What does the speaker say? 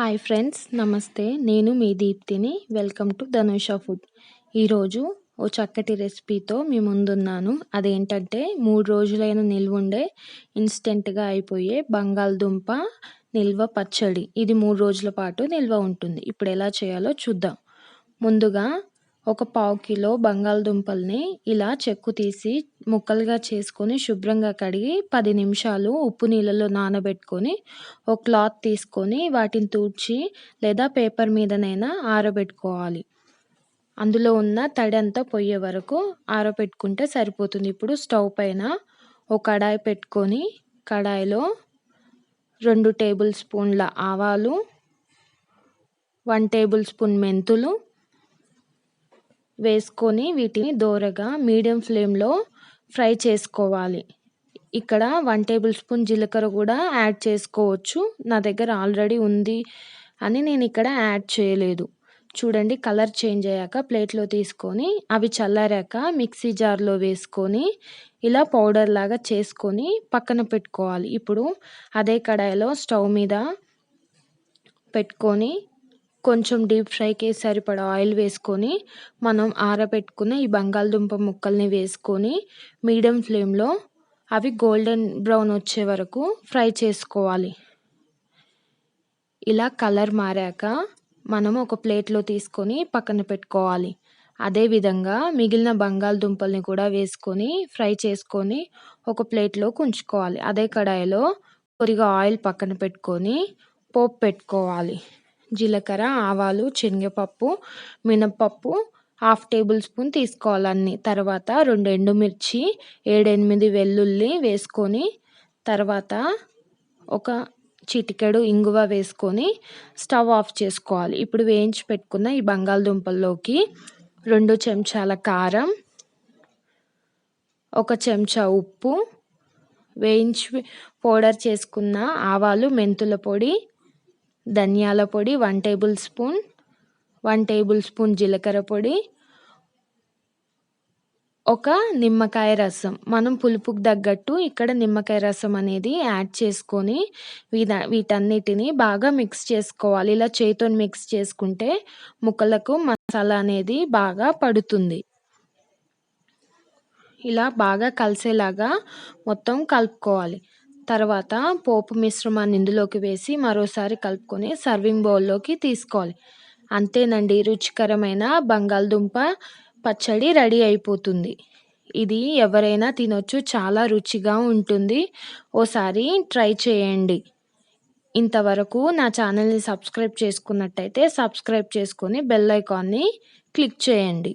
Hi friends, నమస్తే. నేను మీ దీప్తిని. Welcome to Dhanusha food. ఈరోజు ఓ చక్కటి రెసిపీతో మీ ముందున్నాను. అదేంటంటే 3 రోజులైన నిల్వుండే ఇన్స్టెంట్గా అయిపోయే బంగాళదుంప నిల్వ పచ్చడి. ఇది 3 రోజుల పాటు నిల్వ ఉంటుంది. ఇప్పుడు ఎలా చేయాలో చూద్దాం. ముందుగా ఒక 1/4 కిలో బంగాళదుంపల్ని ఇలా చెక్కు తీసి ముక్కలుగా చేసుకొని శుభ్రంగా కడిగి 10 నిమిషాలు ఉప్పు నీళ్ళలో నానబెట్టుకొని ఒక క్లాత్ తీసుకొని వాటిని తుడిచి లేదా పేపర్ మీదనైనా ఆరబెట్టుకోవాలి. అందులో ఉన్న తడి అంతా పోయే వరకు ఆరబెట్టుకుంటే సరిపోతుంది. ఇప్పుడు స్టవ్ పైన ఒక కడాయి పెట్టుకొని కడాయిలో 2 టేబుల్ స్పూన్ల ఆవాలు, 1 టేబుల్ స్పూన్ మెంతులు వేసుకొని వీటిని దోరగా మీడియం ఫ్లేమ్లో ఫ్రై చేసుకోవాలి. ఇక్కడ 1 టేబుల్ స్పూన్ జీలకర్ర కూడా యాడ్ చేసుకోవచ్చు. నా దగ్గర ఆల్రెడీ ఉంది అని నేను ఇక్కడ యాడ్ చేయలేదు. చూడండి, కలర్ చేంజ్ అయ్యాక ప్లేట్లో తీసుకొని అవి చల్లారాక మిక్సీ జార్లో వేసుకొని ఇలా పౌడర్ లాగా చేసుకొని పక్కన పెట్టుకోవాలి. ఇప్పుడు అదే కడాయిలో స్టవ్ మీద పెట్టుకొని కొంచెం డీప్ ఫ్రైకి సరిపడా ఆయిల్ వేసుకొని మనం ఆరబెట్టుకున్న ఈ బంగాళదుంప ముక్కల్ని వేసుకొని మీడియం ఫ్లేమ్లో అవి గోల్డెన్ బ్రౌన్ వచ్చే వరకు ఫ్రై చేసుకోవాలి. ఇలా కలర్ మారాక మనం ఒక ప్లేట్లో తీసుకొని పక్కన పెట్టుకోవాలి. అదేవిధంగా మిగిలిన బంగాళదుంపల్ని కూడా వేసుకొని ఫ్రై చేసుకొని ఒక ప్లేట్లోకి ఉంచుకోవాలి. అదే కడాయిలో కొద్దిగా ఆయిల్ పక్కన పెట్టుకొని పోపు పెట్టుకోవాలి. జీలకర్ర, ఆవాలు, శనగపప్పు, మినపప్పు 1/2 టేబుల్ స్పూన్ తీసుకోవాలన్నీ. తర్వాత 2 ఎండుమిర్చి, 7-8 వెల్లుల్లి వేసుకొని తర్వాత ఒక చిటికెడు ఇంగువ వేసుకొని స్టవ్ ఆఫ్ చేసుకోవాలి. ఇప్పుడు వేయించి పెట్టుకున్న ఈ బంగాళదుంపల్లోకి 2 చెంచాల కారం, 1 చెంచా ఉప్పు, వేయించి పౌడర్ చేసుకున్న ఆవాలు, మెంతుల పొడి, ధనియాల పొడి 1 టేబుల్ స్పూన్, 1 టేబుల్ స్పూన్ జీలకర్ర పొడి, 1 నిమ్మకాయ రసం. మనం పులుపుకు తగ్గట్టు ఇక్కడ నిమ్మకాయ రసం అనేది యాడ్ చేసుకొని వీటన్నిటిని బాగా మిక్స్ చేసుకోవాలి. ఇలా చేతితో మిక్స్ చేసుకుంటే ముక్కలకు మసాలా అనేది బాగా పడుతుంది. ఇలా బాగా కలిసేలాగా మొత్తం కలుపుకోవాలి. తర్వాత పోపు మిశ్రమాన్ని ఇందులోకి వేసి మరోసారి కలుపుకొని సర్వింగ్ బౌల్లోకి తీసుకోవాలి. అంతేనండి, రుచికరమైన బంగాళదుంప పచ్చడి రెడీ అయిపోతుంది. ఇది ఎవరైనా తినొచ్చు, చాలా రుచిగా ఉంటుంది. ఓసారి ట్రై చేయండి. ఇంతవరకు నా ఛానల్ని సబ్స్క్రైబ్ చేసుకున్నట్టయితే సబ్స్క్రైబ్ చేసుకొని బెల్ ఐకాన్ని క్లిక్ చేయండి.